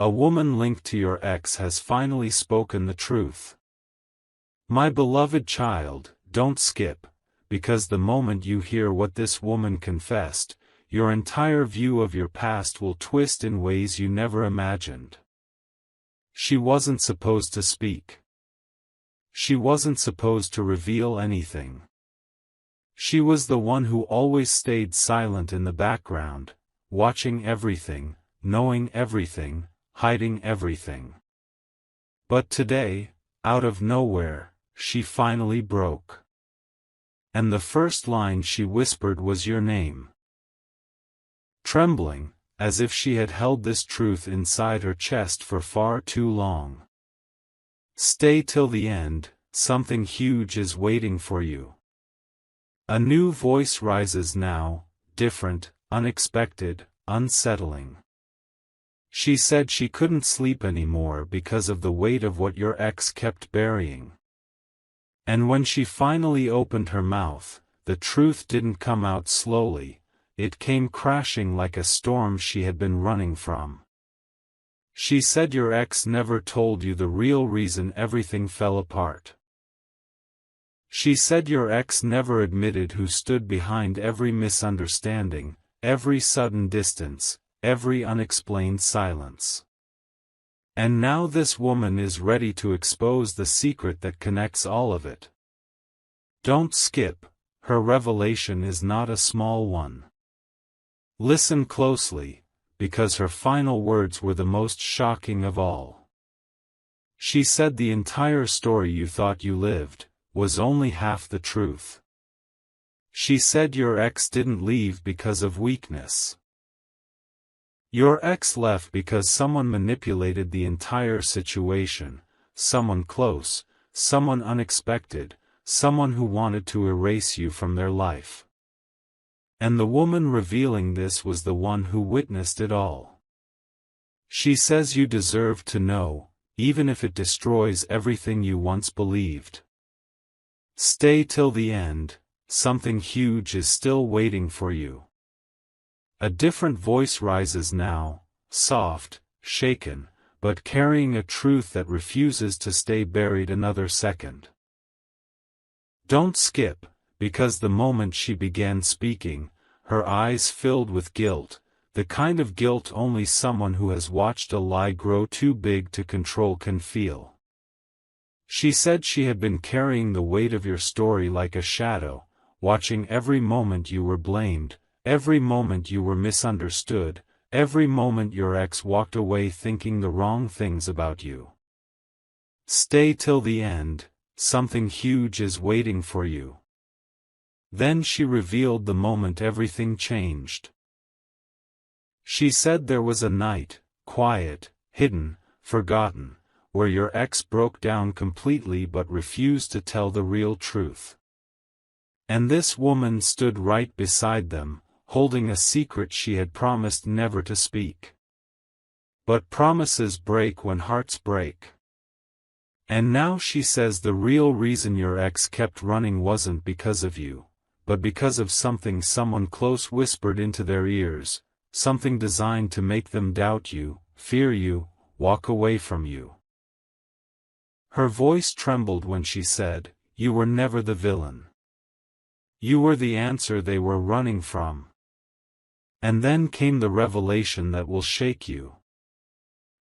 A woman linked to your ex has finally spoken the truth. My beloved child, don't skip, because the moment you hear what this woman confessed, your entire view of your past will twist in ways you never imagined. She wasn't supposed to speak. She wasn't supposed to reveal anything. She was the one who always stayed silent in the background, watching everything, knowing everything, hiding everything. But today, out of nowhere, she finally broke. And the first line she whispered was your name. Trembling, as if she had held this truth inside her chest for far too long. Stay till the end, something huge is waiting for you. A new voice rises now, different, unexpected, unsettling. She said she couldn't sleep anymore because of the weight of what your ex kept burying. And when she finally opened her mouth, the truth didn't come out slowly, it came crashing like a storm she had been running from. She said your ex never told you the real reason everything fell apart. She said your ex never admitted who stood behind every misunderstanding, every sudden distance, every unexplained silence. And now this woman is ready to expose the secret that connects all of it. Don't skip, her revelation is not a small one. Listen closely, because her final words were the most shocking of all. She said the entire story you thought you lived was only half the truth. She said your ex didn't leave because of weakness. Your ex left because someone manipulated the entire situation, someone close, someone unexpected, someone who wanted to erase you from their life. And the woman revealing this was the one who witnessed it all. She says you deserve to know, even if it destroys everything you once believed. Stay till the end, something huge is still waiting for you. A different voice rises now, soft, shaken, but carrying a truth that refuses to stay buried another second. Don't skip, because the moment she began speaking, her eyes filled with guilt, the kind of guilt only someone who has watched a lie grow too big to control can feel. She said she had been carrying the weight of your story like a shadow, watching every moment you were blamed, every moment you were misunderstood, every moment your ex walked away thinking the wrong things about you. Stay till the end, something huge is waiting for you. Then she revealed the moment everything changed. She said there was a night, quiet, hidden, forgotten, where your ex broke down completely but refused to tell the real truth. And this woman stood right beside them, holding a secret she had promised never to speak. But promises break when hearts break. And now she says the real reason your ex kept running wasn't because of you, but because of something someone close whispered into their ears, something designed to make them doubt you, fear you, walk away from you. Her voice trembled when she said, "You were never the villain. You were the answer they were running from." And then came the revelation that will shake you.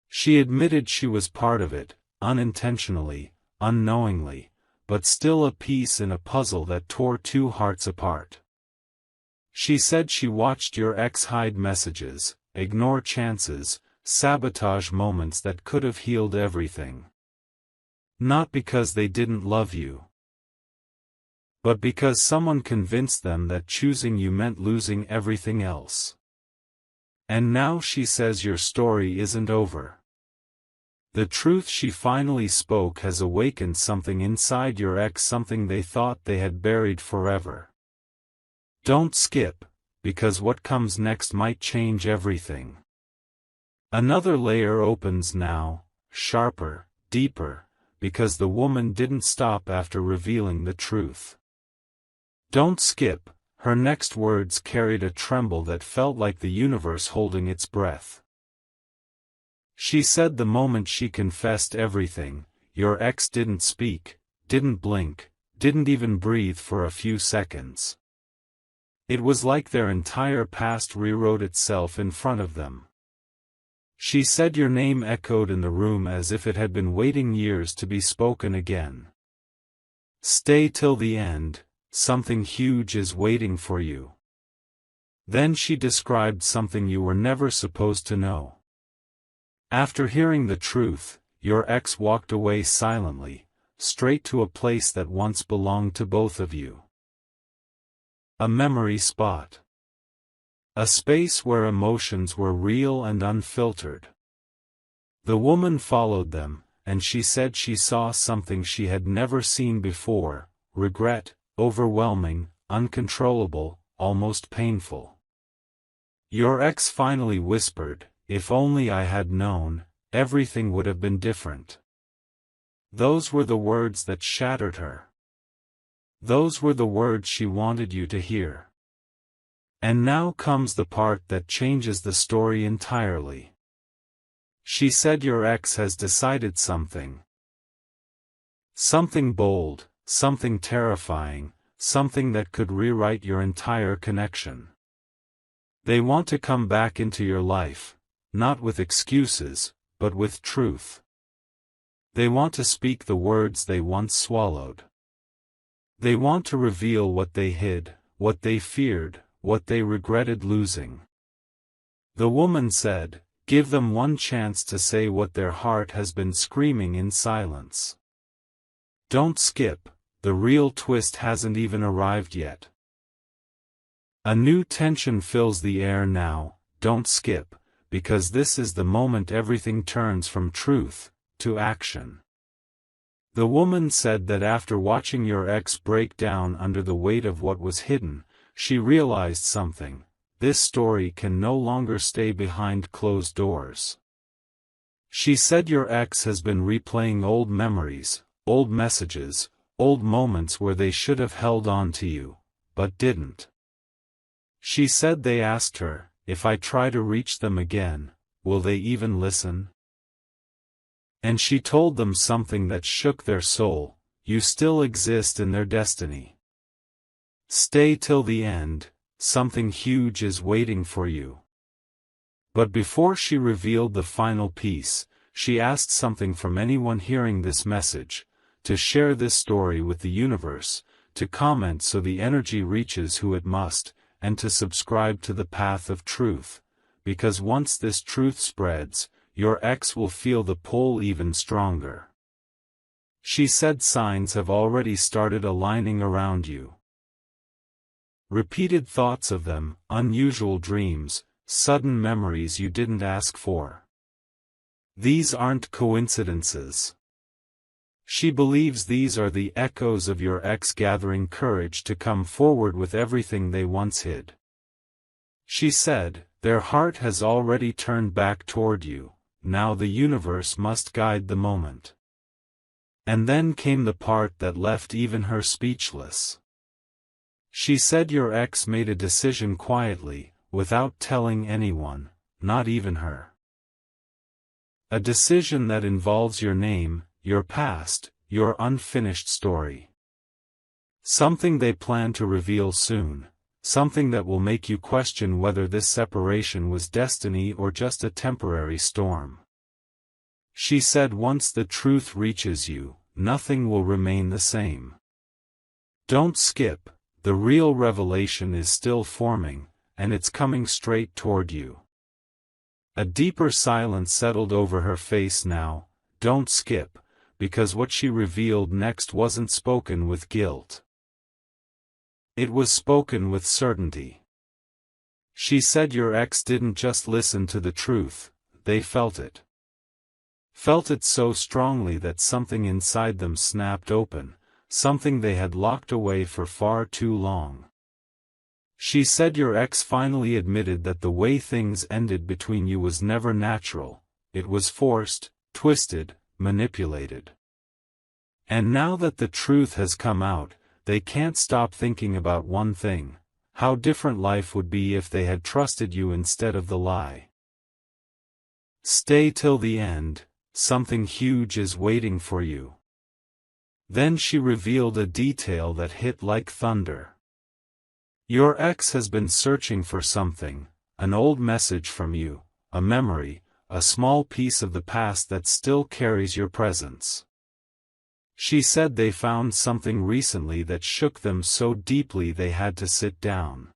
She admitted she was part of it, unintentionally, unknowingly, but still a piece in a puzzle that tore two hearts apart. She said she watched your ex hide messages, ignore chances, sabotage moments that could have healed everything. Not because they didn't love you, but because someone convinced them that choosing you meant losing everything else. And now she says your story isn't over. The truth she finally spoke has awakened something inside your ex, something they thought they had buried forever. Don't skip, because what comes next might change everything. Another layer opens now, sharper, deeper, because the woman didn't stop after revealing the truth. Don't skip, her next words carried a tremble that felt like the universe holding its breath. She said the moment she confessed everything, your ex didn't speak, didn't blink, didn't even breathe for a few seconds. It was like their entire past rewrote itself in front of them. She said your name echoed in the room as if it had been waiting years to be spoken again. Stay till the end, something huge is waiting for you. Then she described something you were never supposed to know. After hearing the truth, your ex walked away silently, straight to a place that once belonged to both of you. A memory spot. A space where emotions were real and unfiltered. The woman followed them, and she said she saw something she had never seen before: regret, overwhelming, uncontrollable, almost painful. Your ex finally whispered, "If only I had known, everything would have been different." Those were the words that shattered her. Those were the words she wanted you to hear. And now comes the part that changes the story entirely. She said your ex has decided something. Something bold, something terrifying, something that could rewrite your entire connection. They want to come back into your life, not with excuses, but with truth. They want to speak the words they once swallowed. They want to reveal what they hid, what they feared, what they regretted losing. The woman said, "Give them one chance to say what their heart has been screaming in silence. Don't skip, the real twist hasn't even arrived yet." A new tension fills the air now. Don't skip, because this is the moment everything turns from truth to action. The woman said that after watching your ex break down under the weight of what was hidden, she realized something: this story can no longer stay behind closed doors. She said your ex has been replaying old memories, old messages, old moments where they should have held on to you, but didn't. She said they asked her, "If I try to reach them again, will they even listen?" And she told them something that shook their soul: you still exist in their destiny. Stay till the end, something huge is waiting for you. But before she revealed the final piece, she asked something from anyone hearing this message: to share this story with the universe, to comment so the energy reaches who it must, and to subscribe to the path of truth, because once this truth spreads, your ex will feel the pull even stronger. She said signs have already started aligning around you. Repeated thoughts of them, unusual dreams, sudden memories you didn't ask for. These aren't coincidences. She believes these are the echoes of your ex gathering courage to come forward with everything they once hid. She said, their heart has already turned back toward you, now the universe must guide the moment. And then came the part that left even her speechless. She said your ex made a decision quietly, without telling anyone, not even her. A decision that involves your name, your past, your unfinished story. Something they plan to reveal soon, something that will make you question whether this separation was destiny or just a temporary storm. She said once the truth reaches you, nothing will remain the same. Don't skip, the real revelation is still forming, and it's coming straight toward you. A deeper silence settled over her face now. Don't skip, because what she revealed next wasn't spoken with guilt. It was spoken with certainty. She said your ex didn't just listen to the truth, they felt it. Felt it so strongly that something inside them snapped open, something they had locked away for far too long. She said your ex finally admitted that the way things ended between you was never natural, it was forced, twisted, manipulated. And now that the truth has come out, they can't stop thinking about one thing: how different life would be if they had trusted you instead of the lie. Stay till the end, something huge is waiting for you. Then she revealed a detail that hit like thunder. Your ex has been searching for something, an old message from you, a memory, a small piece of the past that still carries your presence. She said they found something recently that shook them so deeply they had to sit down.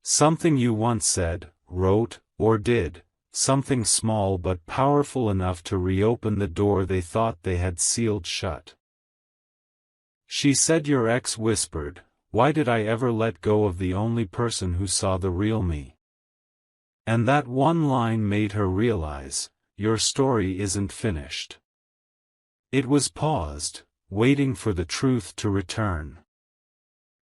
Something you once said, wrote, or did, something small but powerful enough to reopen the door they thought they had sealed shut. She said your ex whispered, "Why did I ever let go of the only person who saw the real me?" And that one line made her realize, your story isn't finished. It was paused, waiting for the truth to return.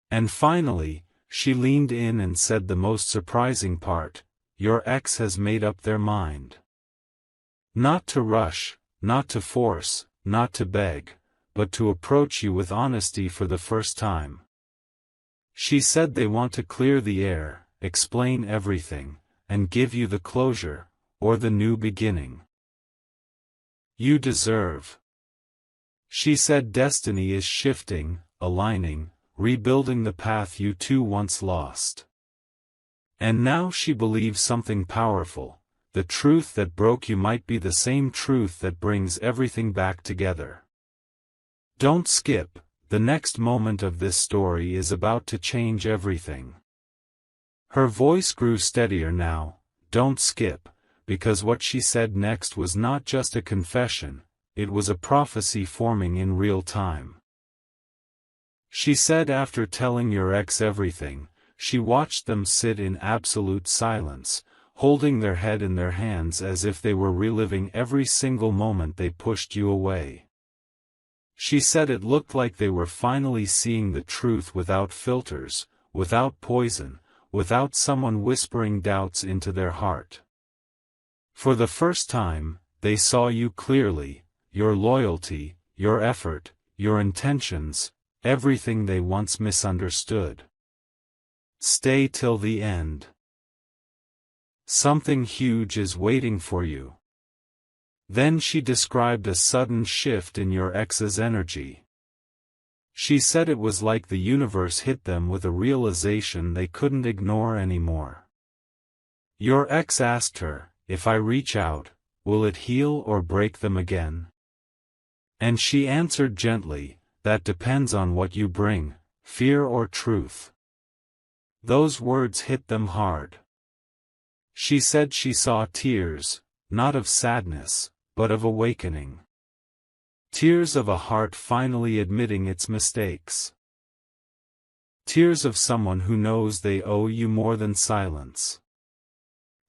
And finally, she leaned in and said the most surprising part, your ex has made up their mind. Not to rush, not to force, not to beg, but to approach you with honesty for the first time. She said they want to clear the air, explain everything, and give you the closure, or the new beginning you deserve. She said destiny is shifting, aligning, rebuilding the path you two once lost. And now she believes something powerful, the truth that broke you might be the same truth that brings everything back together. Don't skip, the next moment of this story is about to change everything. Her voice grew steadier now, don't skip, because what she said next was not just a confession, it was a prophecy forming in real time. She said after telling your ex everything, she watched them sit in absolute silence, holding their head in their hands as if they were reliving every single moment they pushed you away. She said it looked like they were finally seeing the truth without filters, without poison, without someone whispering doubts into their heart. For the first time, they saw you clearly, your loyalty, your effort, your intentions, everything they once misunderstood. Stay till the end. Something huge is waiting for you. Then she described a sudden shift in your ex's energy. She said it was like the universe hit them with a realization they couldn't ignore anymore. Your ex asked her, if I reach out, will it heal or break them again? And she answered gently, that depends on what you bring, fear or truth. Those words hit them hard. She said she saw tears, not of sadness, but of awakening. Tears of a heart finally admitting its mistakes. Tears of someone who knows they owe you more than silence.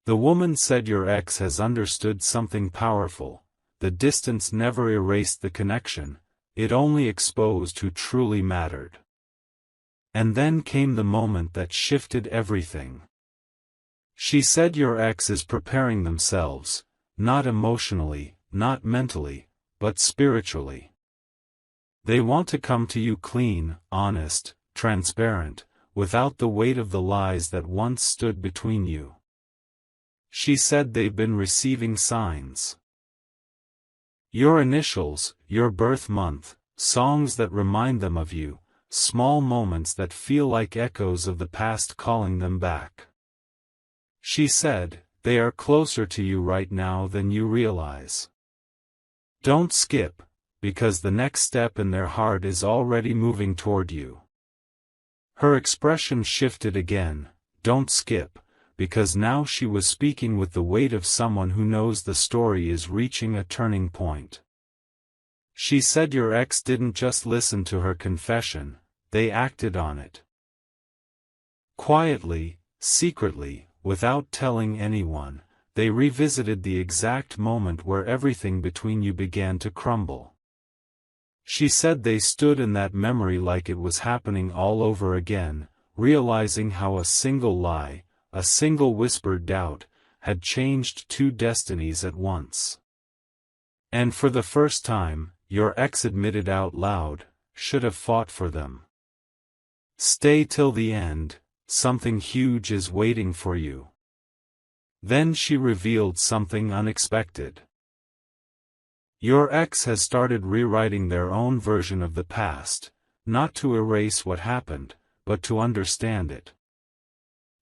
The woman said your ex has understood something powerful. The distance never erased the connection, it only exposed who truly mattered. And then came the moment that shifted everything. She said your ex is preparing themselves, not emotionally, not mentally, but spiritually. They want to come to you clean, honest, transparent, without the weight of the lies that once stood between you. She said they've been receiving signs. Your initials, your birth month, songs that remind them of you, small moments that feel like echoes of the past calling them back. She said, they are closer to you right now than you realize. Don't skip, because the next step in their heart is already moving toward you. Her expression shifted again, don't skip, because now she was speaking with the weight of someone who knows the story is reaching a turning point. She said your ex didn't just listen to her confession, they acted on it. Quietly, secretly, without telling anyone, they revisited the exact moment where everything between you began to crumble. She said they stood in that memory like it was happening all over again, realizing how a single lie, a single whispered doubt, had changed two destinies at once. And for the first time, your ex admitted out loud, should have fought for them. Stay till the end, something huge is waiting for you. Then she revealed something unexpected. Your ex has started rewriting their own version of the past, not to erase what happened, but to understand it.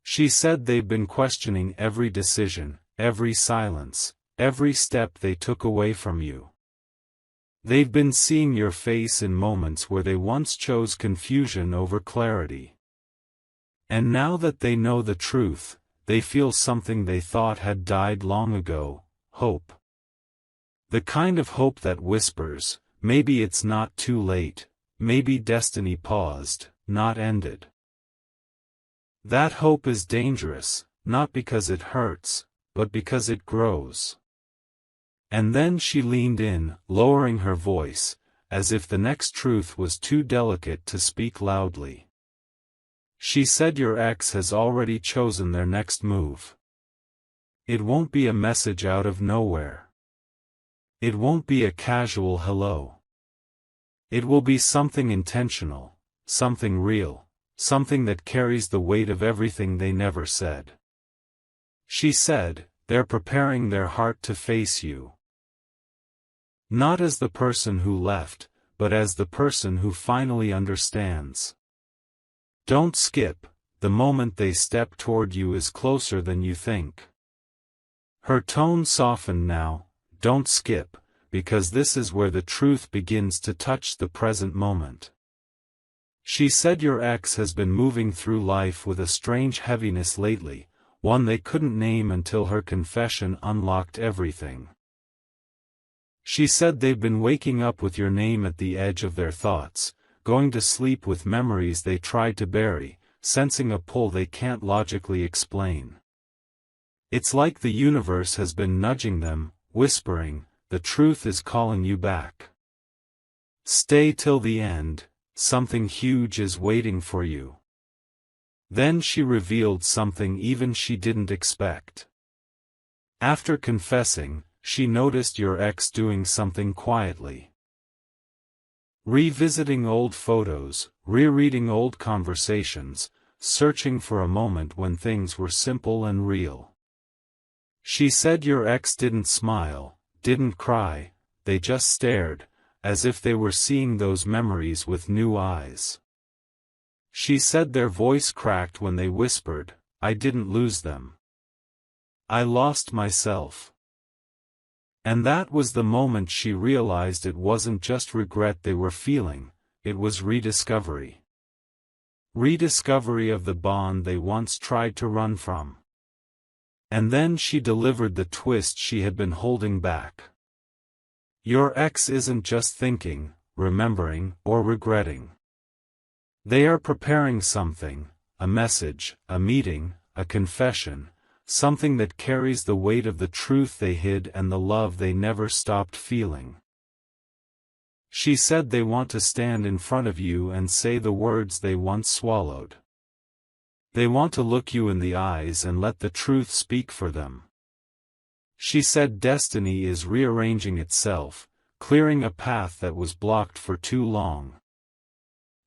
She said they've been questioning every decision, every silence, every step they took away from you. They've been seeing your face in moments where they once chose confusion over clarity. And now that they know the truth, they feel something they thought had died long ago: hope. The kind of hope that whispers, maybe it's not too late, maybe destiny paused, not ended. That hope is dangerous, not because it hurts, but because it grows. And then she leaned in, lowering her voice, as if the next truth was too delicate to speak loudly. She said your ex has already chosen their next move. It won't be a message out of nowhere. It won't be a casual hello. It will be something intentional, something real, something that carries the weight of everything they never said. She said, they're preparing their heart to face you. Not as the person who left, but as the person who finally understands. Don't skip, the moment they step toward you is closer than you think. Her tone softened now. Don't skip, because this is where the truth begins to touch the present moment. She said your ex has been moving through life with a strange heaviness lately, one they couldn't name until her confession unlocked everything. She said they've been waking up with your name at the edge of their thoughts, going to sleep with memories they tried to bury, sensing a pull they can't logically explain. It's like the universe has been nudging them, whispering, the truth is calling you back. Stay till the end, something huge is waiting for you. Then she revealed something even she didn't expect. After confessing, she noticed your ex doing something quietly. Revisiting old photos, rereading old conversations, searching for a moment when things were simple and real. She said your ex didn't smile, didn't cry, they just stared, as if they were seeing those memories with new eyes. She said their voice cracked when they whispered, I didn't lose them. I lost myself. And that was the moment she realized it wasn't just regret they were feeling, it was rediscovery. Rediscovery of the bond they once tried to run from. And then she delivered the twist she had been holding back. Your ex isn't just thinking, remembering, or regretting. They are preparing something, a message, a meeting, a confession, something that carries the weight of the truth they hid and the love they never stopped feeling. She said they want to stand in front of you and say the words they once swallowed. They want to look you in the eyes and let the truth speak for them. She said destiny is rearranging itself, clearing a path that was blocked for too long.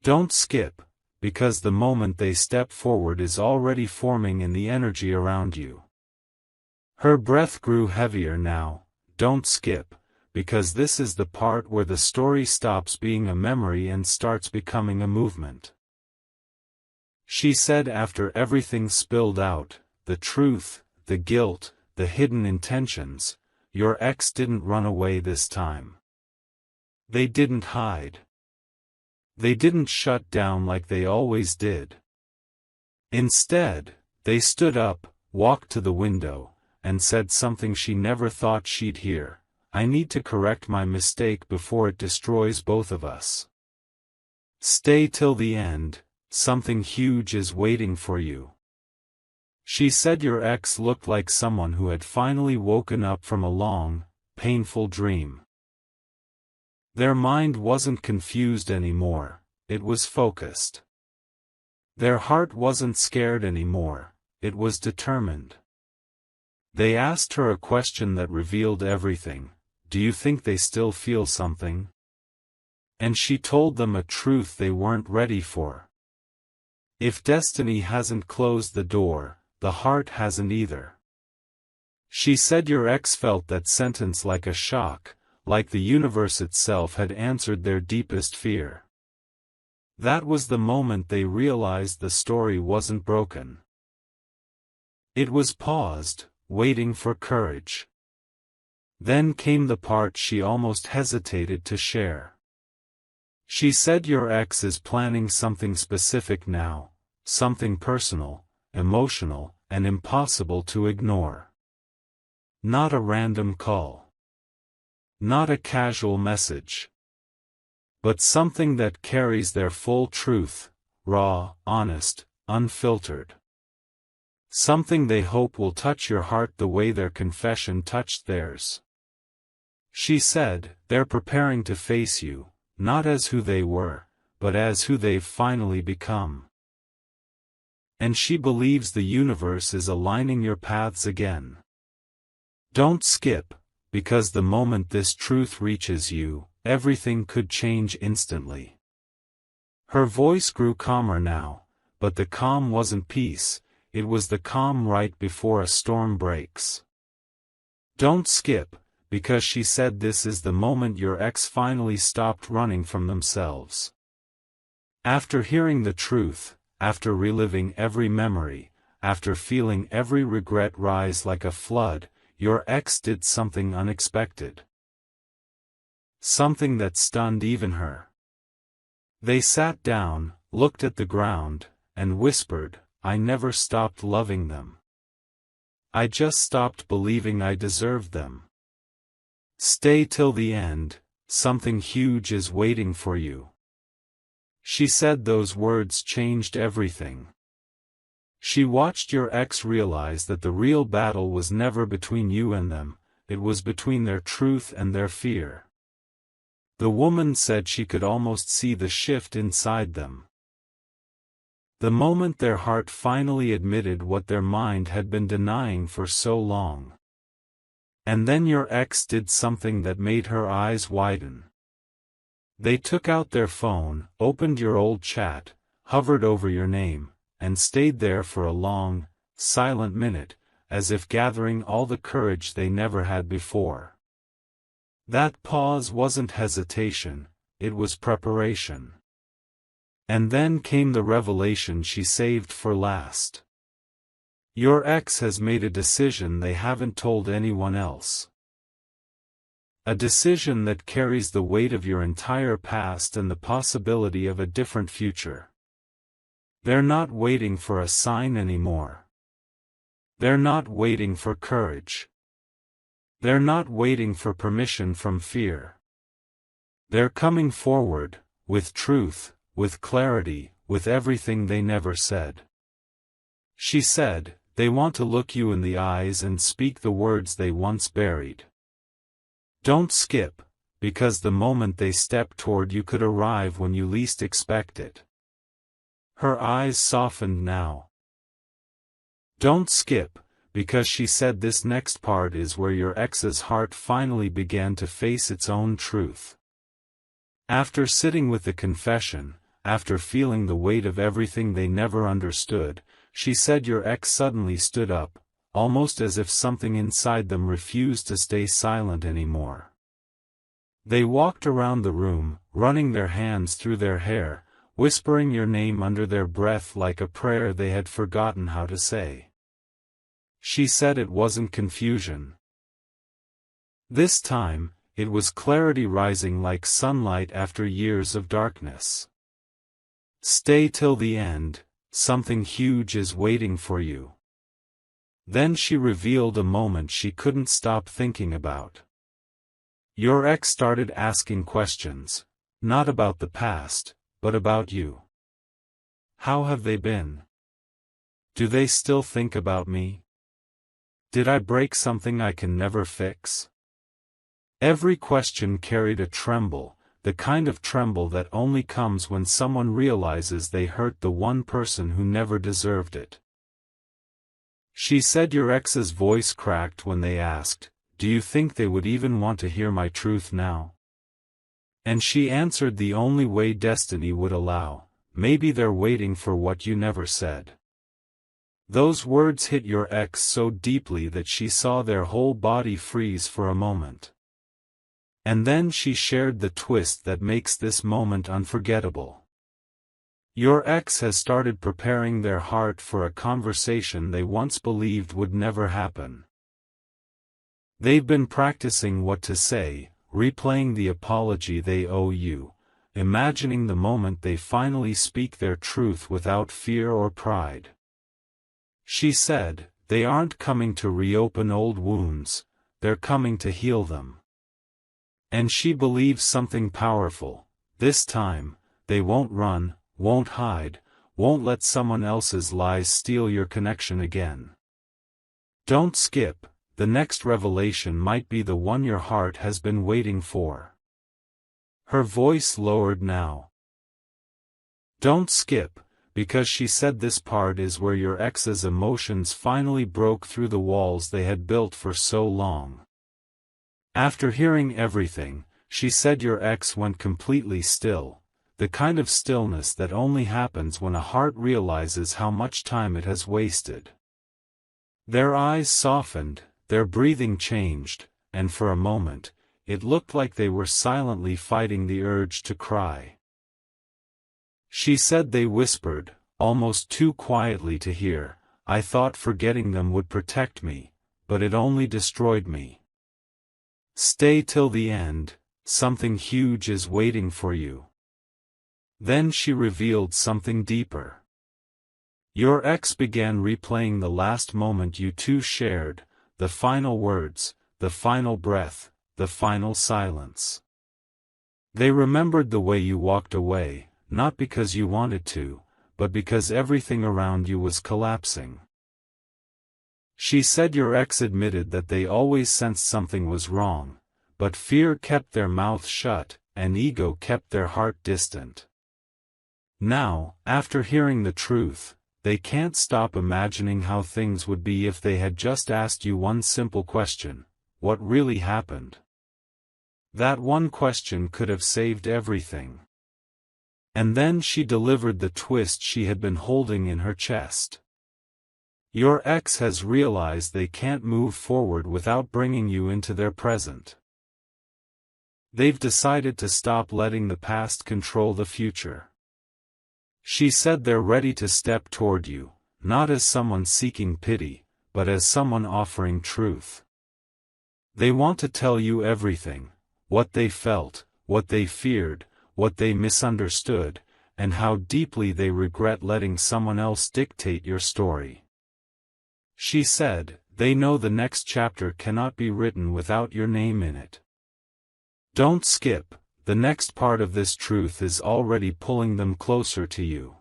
Don't skip, because the moment they step forward is already forming in the energy around you. Her breath grew heavier now. Don't skip, because this is the part where the story stops being a memory and starts becoming a movement. She said after everything spilled out, the truth, the guilt, the hidden intentions, your ex didn't run away this time. They didn't hide. They didn't shut down like they always did. Instead, they stood up, walked to the window, and said something she never thought she'd hear. I need to correct my mistake before it destroys both of us. Stay till the end. Something huge is waiting for you. She said your ex looked like someone who had finally woken up from a long, painful dream. Their mind wasn't confused anymore, it was focused. Their heart wasn't scared anymore, it was determined. They asked her a question that revealed everything. Do you think they still feel something? And she told them a truth they weren't ready for. If destiny hasn't closed the door, the heart hasn't either. She said your ex felt that sentence like a shock, like the universe itself had answered their deepest fear. That was the moment they realized the story wasn't broken. It was paused, waiting for courage. Then came the part she almost hesitated to share. She said your ex is planning something specific now, something personal, emotional, and impossible to ignore. Not a random call. Not a casual message. But something that carries their full truth, raw, honest, unfiltered. Something they hope will touch your heart the way their confession touched theirs. She said, they're preparing to face you, not as who they were, but as who they've finally become. And she believes the universe is aligning your paths again. Don't skip, because the moment this truth reaches you, everything could change instantly. Her voice grew calmer now, but the calm wasn't peace, it was the calm right before a storm breaks. Don't skip, because she said this is the moment your ex finally stopped running from themselves. After hearing the truth, after reliving every memory, after feeling every regret rise like a flood, your ex did something unexpected. Something that stunned even her. They sat down, looked at the ground, and whispered, I never stopped loving them. I just stopped believing I deserved them. Stay till the end, something huge is waiting for you. She said those words changed everything. She watched your ex realize that the real battle was never between you and them, it was between their truth and their fear. The woman said she could almost see the shift inside them. The moment their heart finally admitted what their mind had been denying for so long. And then your ex did something that made her eyes widen. They took out their phone, opened your old chat, hovered over your name, and stayed there for a long, silent minute, as if gathering all the courage they never had before. That pause wasn't hesitation, it was preparation. And then came the revelation she saved for last. Your ex has made a decision they haven't told anyone else. A decision that carries the weight of your entire past and the possibility of a different future. They're not waiting for a sign anymore. They're not waiting for courage. They're not waiting for permission from fear. They're coming forward, with truth, with clarity, with everything they never said. She said, they want to look you in the eyes and speak the words they once buried. Don't skip, because the moment they step toward you could arrive when you least expect it. Her eyes softened now. Don't skip, because she said this next part is where your ex's heart finally began to face its own truth. After sitting with the confession, after feeling the weight of everything they never understood, she said your ex suddenly stood up, almost as if something inside them refused to stay silent anymore. They walked around the room, running their hands through their hair, whispering your name under their breath like a prayer they had forgotten how to say. She said it wasn't confusion. This time, it was clarity rising like sunlight after years of darkness. Stay till the end, something huge is waiting for you. Then she revealed a moment she couldn't stop thinking about. Your ex started asking questions, not about the past, but about you. How have they been? Do they still think about me? Did I break something I can never fix? Every question carried a tremble, the kind of tremble that only comes when someone realizes they hurt the one person who never deserved it. She said your ex's voice cracked when they asked, do you think they would even want to hear my truth now? And she answered the only way destiny would allow, maybe they're waiting for what you never said. Those words hit your ex so deeply that she saw their whole body freeze for a moment. And then she shared the twist that makes this moment unforgettable. Your ex has started preparing their heart for a conversation they once believed would never happen. They've been practicing what to say, replaying the apology they owe you, imagining the moment they finally speak their truth without fear or pride. She said, they aren't coming to reopen old wounds, they're coming to heal them. And she believes something powerful. This time, they won't run, won't hide, won't let someone else's lies steal your connection again. Don't skip, the next revelation might be the one your heart has been waiting for. Her voice lowered now. Don't skip, because she said this part is where your ex's emotions finally broke through the walls they had built for so long. After hearing everything, she said your ex went completely still, the kind of stillness that only happens when a heart realizes how much time it has wasted. Their eyes softened, their breathing changed, and for a moment, it looked like they were silently fighting the urge to cry. She said they whispered, almost too quietly to hear, I thought forgetting them would protect me, but it only destroyed me. Stay till the end, something huge is waiting for you. Then she revealed something deeper. Your ex began replaying the last moment you two shared, the final words, the final breath, the final silence. They remembered the way you walked away, not because you wanted to, but because everything around you was collapsing. She said your ex admitted that they always sensed something was wrong, but fear kept their mouth shut, and ego kept their heart distant. Now, after hearing the truth, they can't stop imagining how things would be if they had just asked you one simple question: what really happened? That one question could have saved everything. And then she delivered the twist she had been holding in her chest. Your ex has realized they can't move forward without bringing you into their present. They've decided to stop letting the past control the future. She said they're ready to step toward you, not as someone seeking pity, but as someone offering truth. They want to tell you everything, what they felt, what they feared, what they misunderstood, and how deeply they regret letting someone else dictate your story. She said, they know the next chapter cannot be written without your name in it. Don't skip, the next part of this truth is already pulling them closer to you.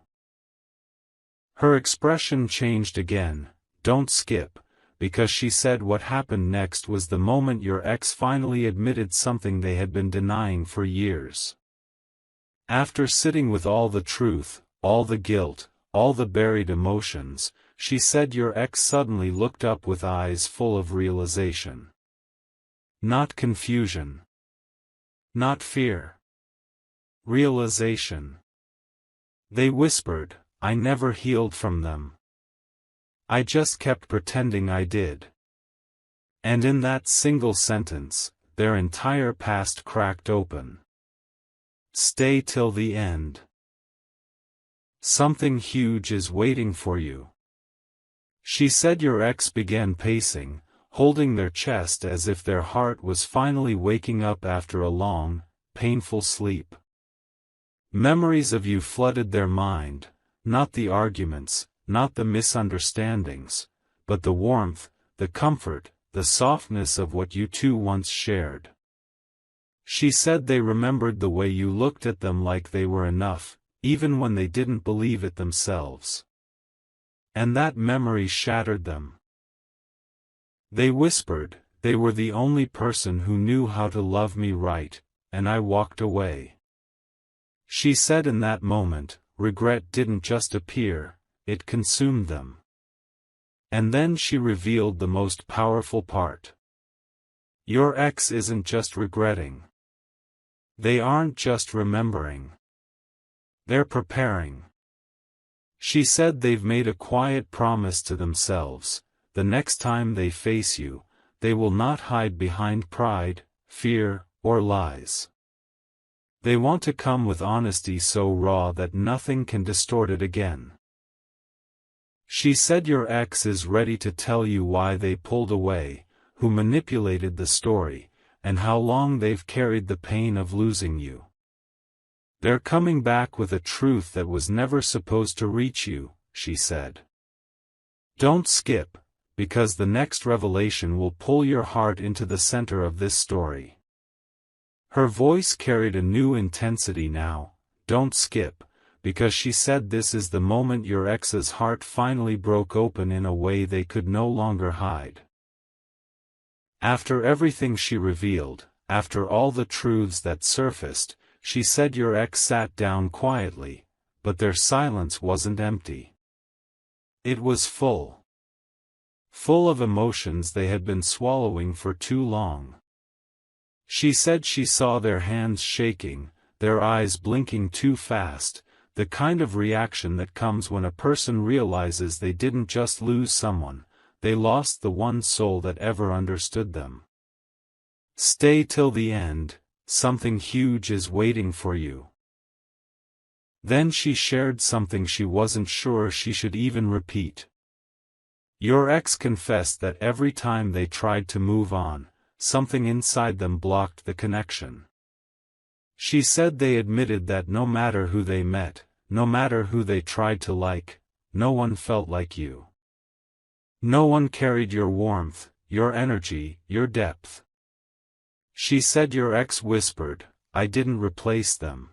Her expression changed again, don't skip, because she said what happened next was the moment your ex finally admitted something they had been denying for years. After sitting with all the truth, all the guilt, all the buried emotions, she said your ex suddenly looked up with eyes full of realization. Not confusion. Not fear. Realization. They whispered, I never healed from them. I just kept pretending I did. And in that single sentence, their entire past cracked open. Stay till the end. Something huge is waiting for you. She said your ex began pacing, holding their chest as if their heart was finally waking up after a long, painful sleep. Memories of you flooded their mind, not the arguments, not the misunderstandings, but the warmth, the comfort, the softness of what you two once shared. She said they remembered the way you looked at them like they were enough, even when they didn't believe it themselves. And that memory shattered them. They whispered, they were the only person who knew how to love me right, and I walked away. She said in that moment, regret didn't just appear, it consumed them. And then she revealed the most powerful part. Your ex isn't just regretting. They aren't just remembering. They're preparing. She said they've made a quiet promise to themselves: the next time they face you, they will not hide behind pride, fear, or lies. They want to come with honesty so raw that nothing can distort it again. She said your ex is ready to tell you why they pulled away, who manipulated the story, and how long they've carried the pain of losing you. They're coming back with a truth that was never supposed to reach you, she said. Don't skip, because the next revelation will pull your heart into the center of this story. Her voice carried a new intensity now. Don't skip, because she said this is the moment your ex's heart finally broke open in a way they could no longer hide. After everything she revealed, after all the truths that surfaced, she said your ex sat down quietly, but their silence wasn't empty. It was full. Full of emotions they had been swallowing for too long. She said she saw their hands shaking, their eyes blinking too fast, the kind of reaction that comes when a person realizes they didn't just lose someone, they lost the one soul that ever understood them. Stay till the end, something huge is waiting for you. Then she shared something she wasn't sure she should even repeat. Your ex confessed that every time they tried to move on, something inside them blocked the connection. She said they admitted that no matter who they met, no matter who they tried to like, no one felt like you. No one carried your warmth, your energy, your depth. She said your ex whispered, I didn't replace them.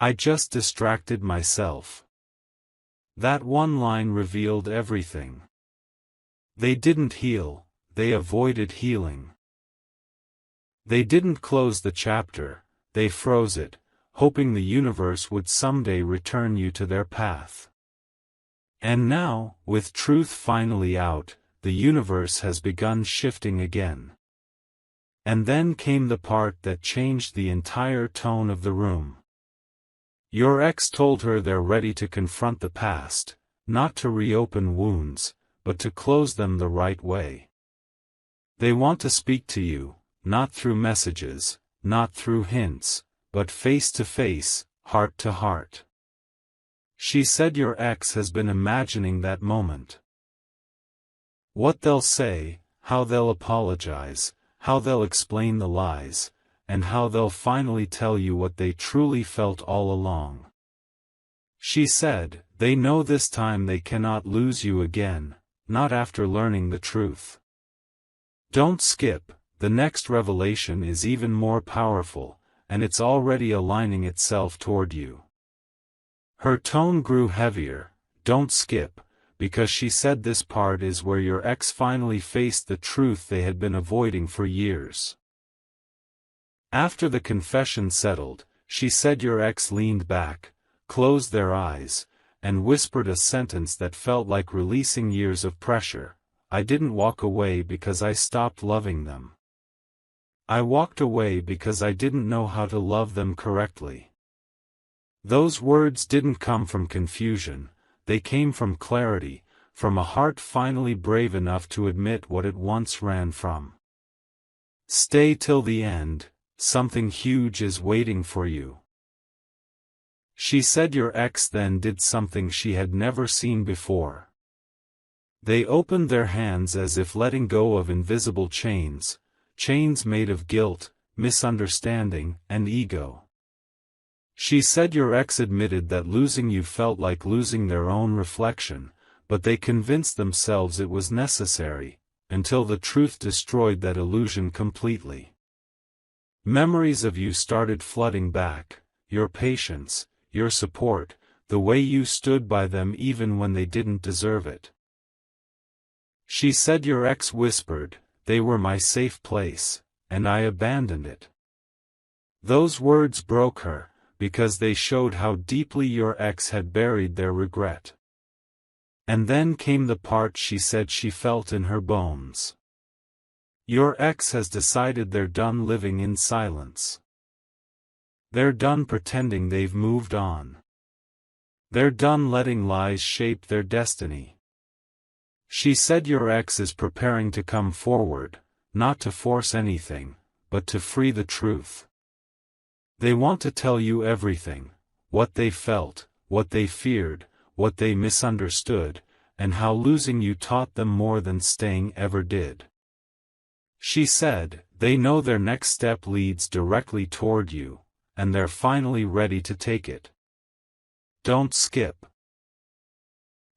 I just distracted myself. That one line revealed everything. They didn't heal, they avoided healing. They didn't close the chapter, they froze it, hoping the universe would someday return you to their path. And now, with truth finally out, the universe has begun shifting again. And then came the part that changed the entire tone of the room. Your ex told her they're ready to confront the past, not to reopen wounds, but to close them the right way. They want to speak to you, not through messages, not through hints, but face to face, heart to heart. She said your ex has been imagining that moment. What they'll say, how they'll apologize, how they'll explain the lies, and how they'll finally tell you what they truly felt all along. She said, they know this time they cannot lose you again, not after learning the truth. Don't skip, the next revelation is even more powerful, and it's already aligning itself toward you. Her tone grew heavier. Don't skip, because she said this part is where your ex finally faced the truth they had been avoiding for years. After the confession settled, she said your ex leaned back, closed their eyes, and whispered a sentence that felt like releasing years of pressure. I didn't walk away because I stopped loving them. I walked away because I didn't know how to love them correctly. Those words didn't come from confusion, they came from clarity, from a heart finally brave enough to admit what it once ran from. Stay till the end, something huge is waiting for you. She said your ex then did something she had never seen before. They opened their hands as if letting go of invisible chains, chains made of guilt, misunderstanding, and ego. She said your ex admitted that losing you felt like losing their own reflection, but they convinced themselves it was necessary, until the truth destroyed that illusion completely. Memories of you started flooding back, your patience, your support, the way you stood by them even when they didn't deserve it. She said your ex whispered, they were my safe place, and I abandoned it. Those words broke her, because they showed how deeply your ex had buried their regret. And then came the part she said she felt in her bones. Your ex has decided they're done living in silence. They're done pretending they've moved on. They're done letting lies shape their destiny. She said your ex is preparing to come forward, not to force anything, but to free the truth. They want to tell you everything, what they felt, what they feared, what they misunderstood, and how losing you taught them more than staying ever did. She said, they know their next step leads directly toward you, and they're finally ready to take it. Don't skip.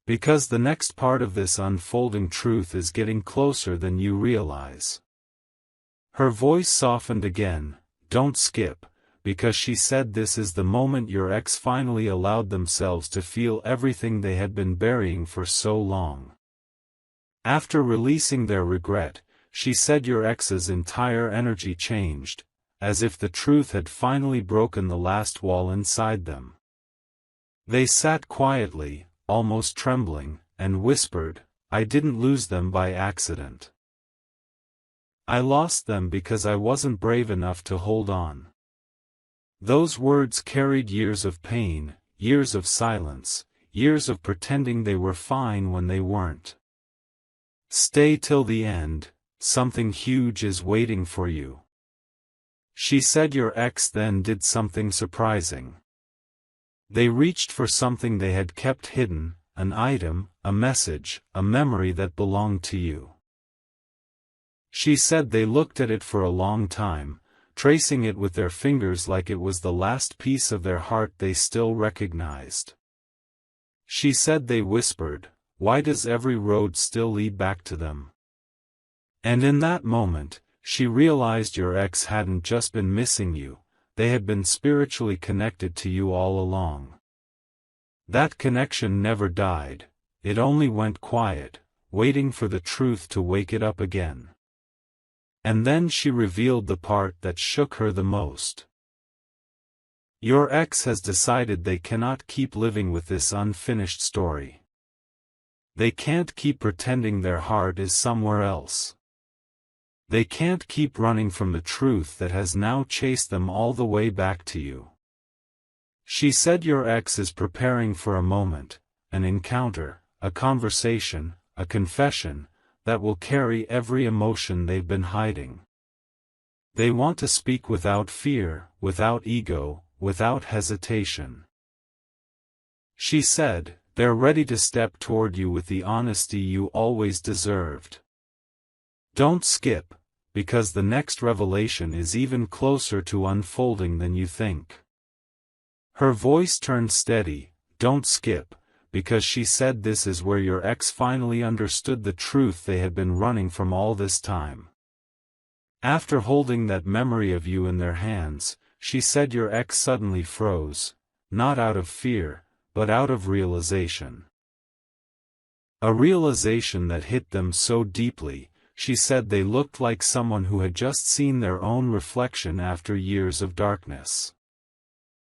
Because the next part of this unfolding truth is getting closer than you realize. Her voice softened again. Don't skip, because she said this is the moment your ex finally allowed themselves to feel everything they had been burying for so long. After releasing their regret, she said your ex's entire energy changed, as if the truth had finally broken the last wall inside them. They sat quietly, almost trembling, and whispered, I didn't lose them by accident. I lost them because I wasn't brave enough to hold on. Those words carried years of pain, years of silence, years of pretending they were fine when they weren't. Stay till the end, something huge is waiting for you. She said your ex then did something surprising. They reached for something they had kept hidden, an item, a message, a memory that belonged to you. She said they looked at it for a long time, tracing it with their fingers like it was the last piece of their heart they still recognized. She said they whispered, why does every road still lead back to them? And in that moment, she realized your ex hadn't just been missing you, they had been spiritually connected to you all along. That connection never died, it only went quiet, waiting for the truth to wake it up again. And then she revealed the part that shook her the most. Your ex has decided they cannot keep living with this unfinished story. They can't keep pretending their heart is somewhere else. They can't keep running from the truth that has now chased them all the way back to you. She said your ex is preparing for a moment, an encounter, a conversation, a confession, that will carry every emotion they've been hiding. They want to speak without fear, without ego, without hesitation. She said, they're ready to step toward you with the honesty you always deserved. Don't skip, because the next revelation is even closer to unfolding than you think. Her voice turned steady, don't skip, because she said this is where your ex finally understood the truth they had been running from all this time. After holding that memory of you in their hands, she said your ex suddenly froze, not out of fear, but out of realization. A realization that hit them so deeply, she said they looked like someone who had just seen their own reflection after years of darkness.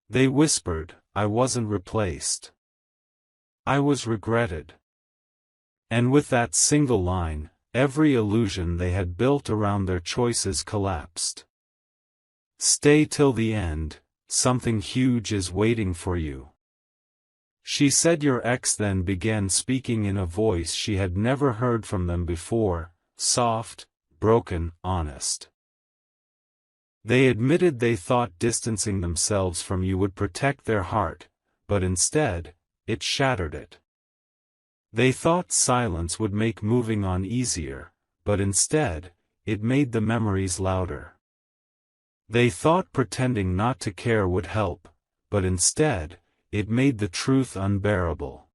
They whispered, I wasn't replaced. I was regretted. And with that single line, every illusion they had built around their choices collapsed. Stay till the end, something huge is waiting for you. She said your ex then began speaking in a voice she had never heard from them before, soft, broken, honest. They admitted they thought distancing themselves from you would protect their heart, but instead, it shattered it. They thought silence would make moving on easier, but instead, it made the memories louder. They thought pretending not to care would help, but instead, it made the truth unbearable.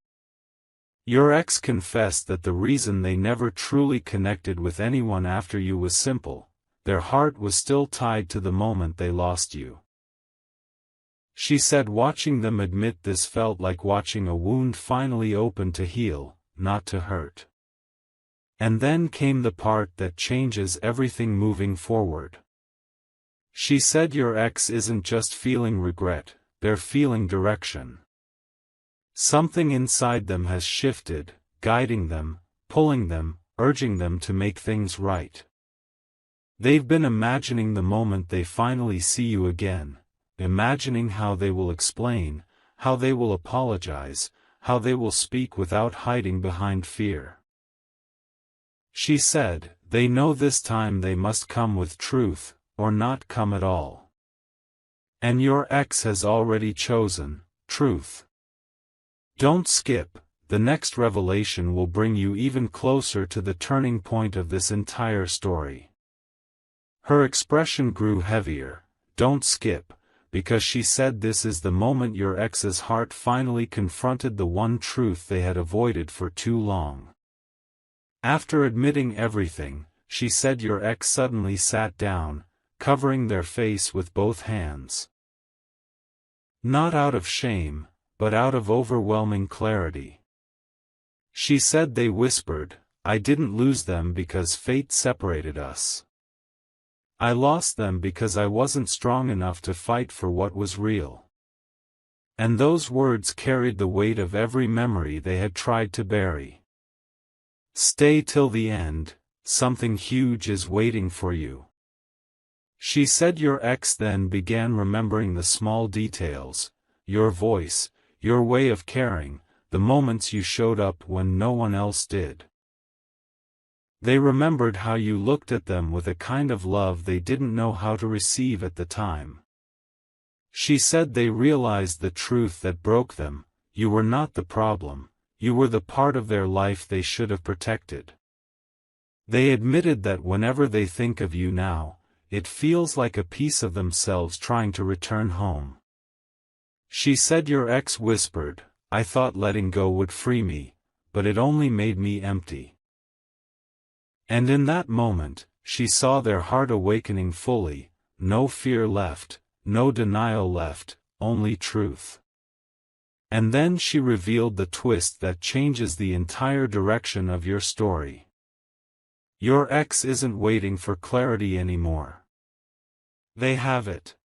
Your ex confessed that the reason they never truly connected with anyone after you was simple, their heart was still tied to the moment they lost you. She said watching them admit this felt like watching a wound finally open to heal, not to hurt. And then came the part that changes everything moving forward. She said your ex isn't just feeling regret, they're feeling direction. Something inside them has shifted, guiding them, pulling them, urging them to make things right. They've been imagining the moment they finally see you again, imagining how they will explain, how they will apologize, how they will speak without hiding behind fear. She said, they know this time they must come with truth, or not come at all. And your ex has already chosen truth. Don't skip, the next revelation will bring you even closer to the turning point of this entire story. Her expression grew heavier. Don't skip, because she said this is the moment your ex's heart finally confronted the one truth they had avoided for too long. After admitting everything, she said your ex suddenly sat down, covering their face with both hands. Not out of shame, but out of overwhelming clarity. She said they whispered, I didn't lose them because fate separated us. I lost them because I wasn't strong enough to fight for what was real. And those words carried the weight of every memory they had tried to bury. Stay till the end, something huge is waiting for you. She said your ex then began remembering the small details, your voice, your way of caring, the moments you showed up when no one else did. They remembered how you looked at them with a kind of love they didn't know how to receive at the time. She said they realized the truth that broke them, you were not the problem, you were the part of their life they should have protected. They admitted that whenever they think of you now, it feels like a piece of themselves trying to return home. She said your ex whispered, I thought letting go would free me, but it only made me empty. And in that moment, she saw their heart awakening fully, no fear left, no denial left, only truth. And then she revealed the twist that changes the entire direction of your story. Your ex isn't waiting for clarity anymore. They have it.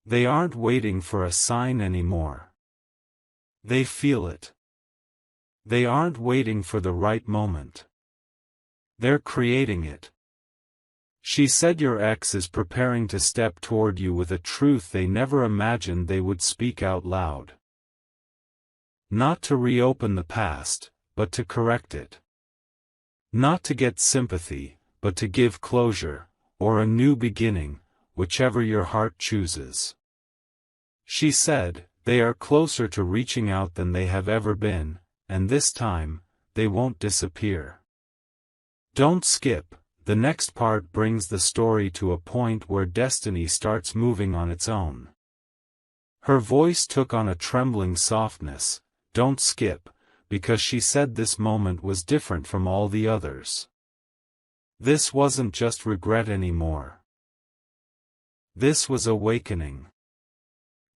They aren't waiting for a sign anymore. They feel it. They aren't waiting for the right moment. They're creating it. She said your ex is preparing to step toward you with a truth they never imagined they would speak out loud. Not to reopen the past, but to correct it. Not to get sympathy, but to give closure, or a new beginning, whichever your heart chooses. She said, they are closer to reaching out than they have ever been, and this time, they won't disappear. Don't skip, the next part brings the story to a point where destiny starts moving on its own. Her voice took on a trembling softness, don't skip, because she said this moment was different from all the others. This wasn't just regret anymore. This was awakening.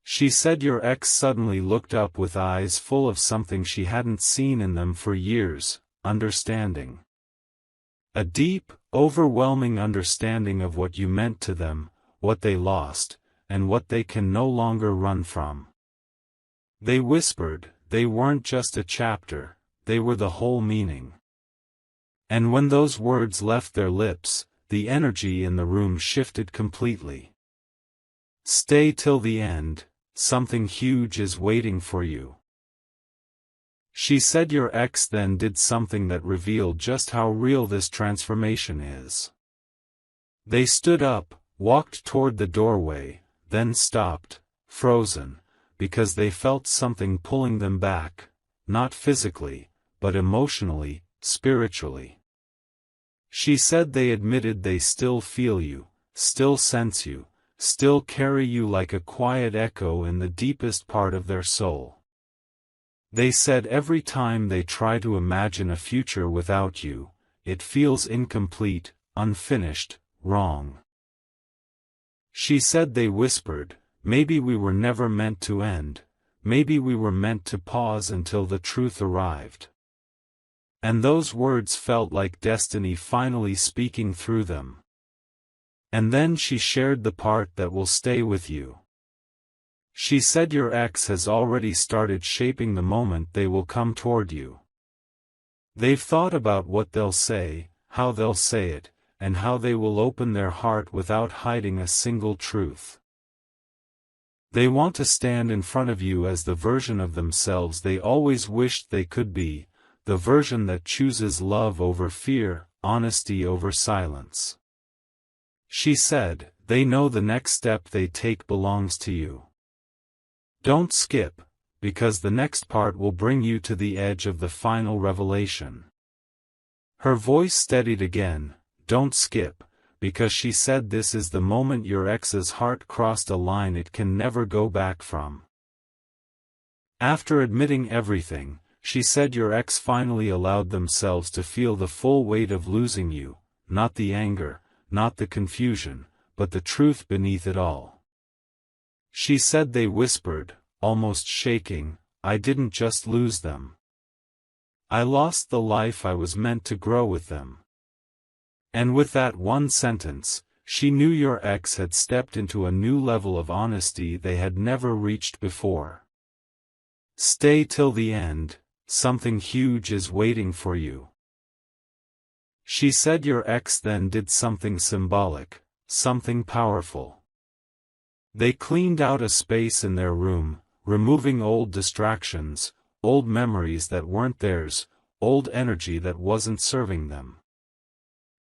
She said your ex suddenly looked up with eyes full of something she hadn't seen in them for years, understanding. A deep, overwhelming understanding of what you meant to them, what they lost, and what they can no longer run from. They whispered, they weren't just a chapter, they were the whole meaning. And when those words left their lips, the energy in the room shifted completely. Stay till the end, something huge is waiting for you. She said your ex then did something that revealed just how real this transformation is. They stood up, walked toward the doorway, then stopped, frozen, because they felt something pulling them back, not physically, but emotionally, spiritually. She said they admitted they still feel you, still sense you, still carry you like a quiet echo in the deepest part of their soul. They said every time they try to imagine a future without you, it feels incomplete, unfinished, wrong. She said they whispered, maybe we were never meant to end, maybe we were meant to pause until the truth arrived. And those words felt like destiny finally speaking through them. And then she shared the part that will stay with you. She said your ex has already started shaping the moment they will come toward you. They've thought about what they'll say, how they'll say it, and how they will open their heart without hiding a single truth. They want to stand in front of you as the version of themselves they always wished they could be, the version that chooses love over fear, honesty over silence. She said, they know the next step they take belongs to you. Don't skip, because the next part will bring you to the edge of the final revelation. Her voice steadied again, don't skip, because she said this is the moment your ex's heart crossed a line it can never go back from. After admitting everything, she said your ex finally allowed themselves to feel the full weight of losing you, not the anger, not the confusion, but the truth beneath it all. She said they whispered, almost shaking, I didn't just lose them. I lost the life I was meant to grow with them. And with that one sentence, she knew your ex had stepped into a new level of honesty they had never reached before. Stay till the end, something huge is waiting for you. She said your ex then did something symbolic, something powerful. They cleaned out a space in their room, removing old distractions, old memories that weren't theirs, old energy that wasn't serving them.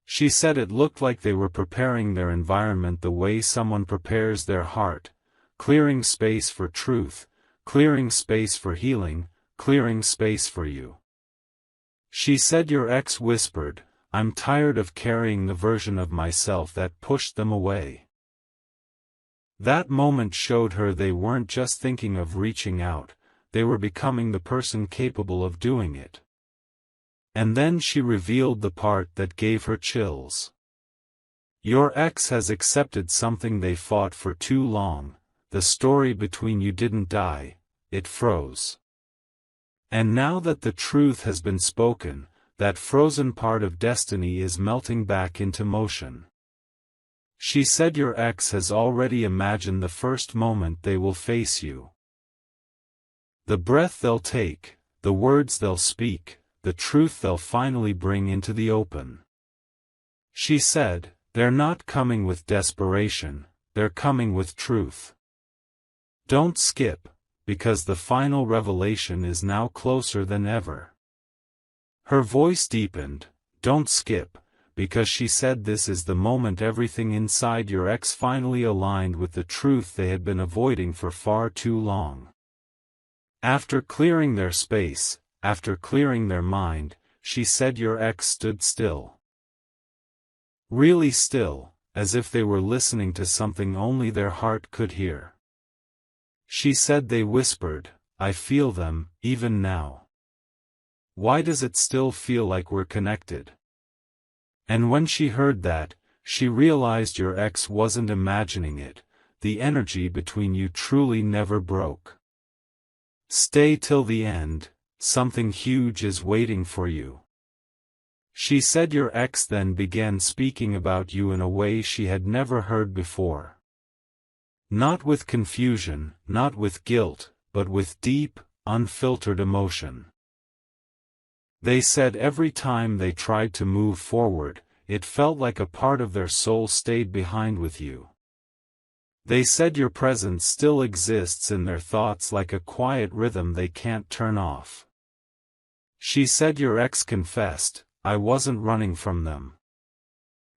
She said it looked like they were preparing their environment the way someone prepares their heart, clearing space for truth, clearing space for healing, clearing space for you. She said your ex whispered, I'm tired of carrying the version of myself that pushed them away. That moment showed her they weren't just thinking of reaching out, they were becoming the person capable of doing it. And then she revealed the part that gave her chills. Your ex has accepted something they fought for too long, the story between you didn't die, it froze. And now that the truth has been spoken, that frozen part of destiny is melting back into motion. She said your ex has already imagined the first moment they will face you. The breath they'll take, the words they'll speak, the truth they'll finally bring into the open. She said, they're not coming with desperation, they're coming with truth. Don't skip, because the final revelation is now closer than ever. Her voice deepened, don't skip, because she said this is the moment everything inside your ex finally aligned with the truth they had been avoiding for far too long. After clearing their space, after clearing their mind, she said your ex stood still. Really still, as if they were listening to something only their heart could hear. She said they whispered, I feel them, even now. Why does it still feel like we're connected? And when she heard that, she realized your ex wasn't imagining it, the energy between you truly never broke. Stay till the end, something huge is waiting for you. She said your ex then began speaking about you in a way she had never heard before. Not with confusion, not with guilt, but with deep, unfiltered emotion. They said every time they tried to move forward, it felt like a part of their soul stayed behind with you. They said your presence still exists in their thoughts like a quiet rhythm they can't turn off. She said your ex confessed, I wasn't running from them.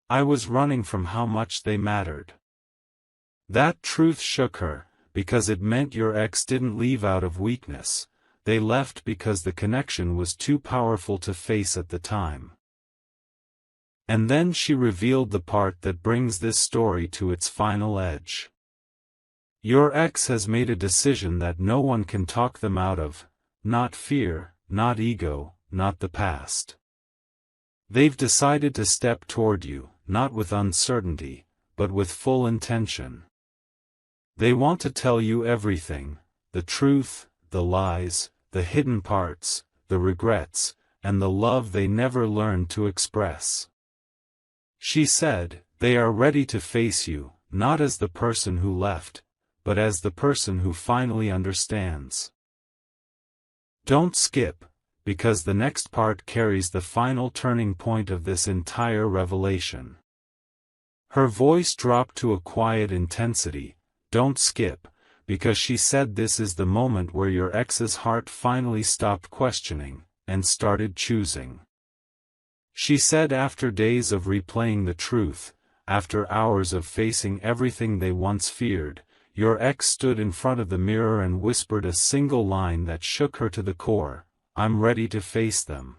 I was running from how much they mattered. That truth shook her, because it meant your ex didn't leave out of weakness, they left because the connection was too powerful to face at the time. And then she revealed the part that brings this story to its final edge. Your ex has made a decision that no one can talk them out of, not fear, not ego, not the past. They've decided to step toward you, not with uncertainty, but with full intention. They want to tell you everything, the truth, the lies, the hidden parts, the regrets, and the love they never learned to express. She said, they are ready to face you, not as the person who left, but as the person who finally understands. Don't skip, because the next part carries the final turning point of this entire revelation. Her voice dropped to a quiet intensity, don't skip, because she said this is the moment where your ex's heart finally stopped questioning, and started choosing. She said after days of replaying the truth, after hours of facing everything they once feared, your ex stood in front of the mirror and whispered a single line that shook her to the core: "I'm ready to face them.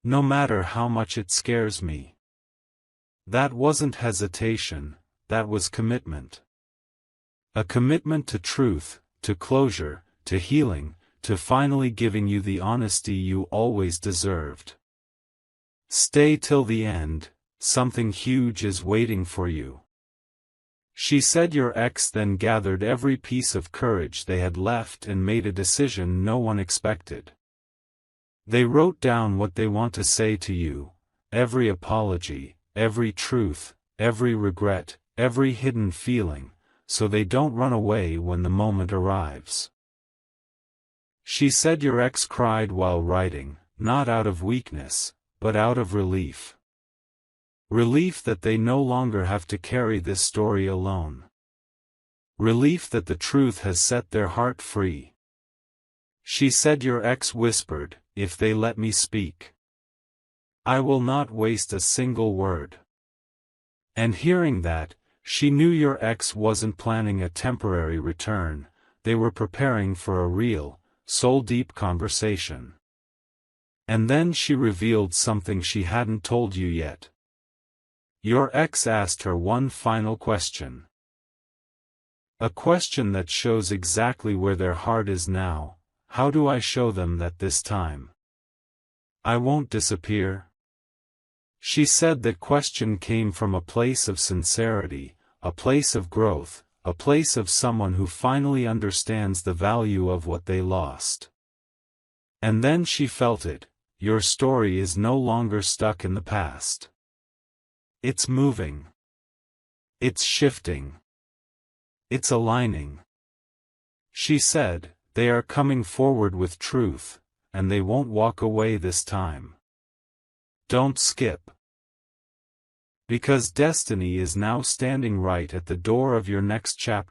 No matter how much it scares me." That wasn't hesitation, that was commitment. A commitment to truth, to closure, to healing, to finally giving you the honesty you always deserved. Stay till the end, something huge is waiting for you. She said your ex then gathered every piece of courage they had left and made a decision no one expected. They wrote down what they want to say to you, every apology, every truth, every regret, every hidden feeling, so they don't run away when the moment arrives. She said your ex cried while writing, not out of weakness, but out of relief. Relief that they no longer have to carry this story alone. Relief that the truth has set their heart free. She said your ex whispered, "If they let me speak, I will not waste a single word." And hearing that, she knew your ex wasn't planning a temporary return, they were preparing for a real, soul-deep conversation. And then she revealed something she hadn't told you yet. Your ex asked her one final question. A question that shows exactly where their heart is now: how do I show them that this time I won't disappear? She said that question came from a place of sincerity, a place of growth, a place of someone who finally understands the value of what they lost. And then she felt it: your story is no longer stuck in the past. It's moving. It's shifting. It's aligning. She said, they are coming forward with truth, and they won't walk away this time. Don't skip. Because destiny is now standing right at the door of your next chapter.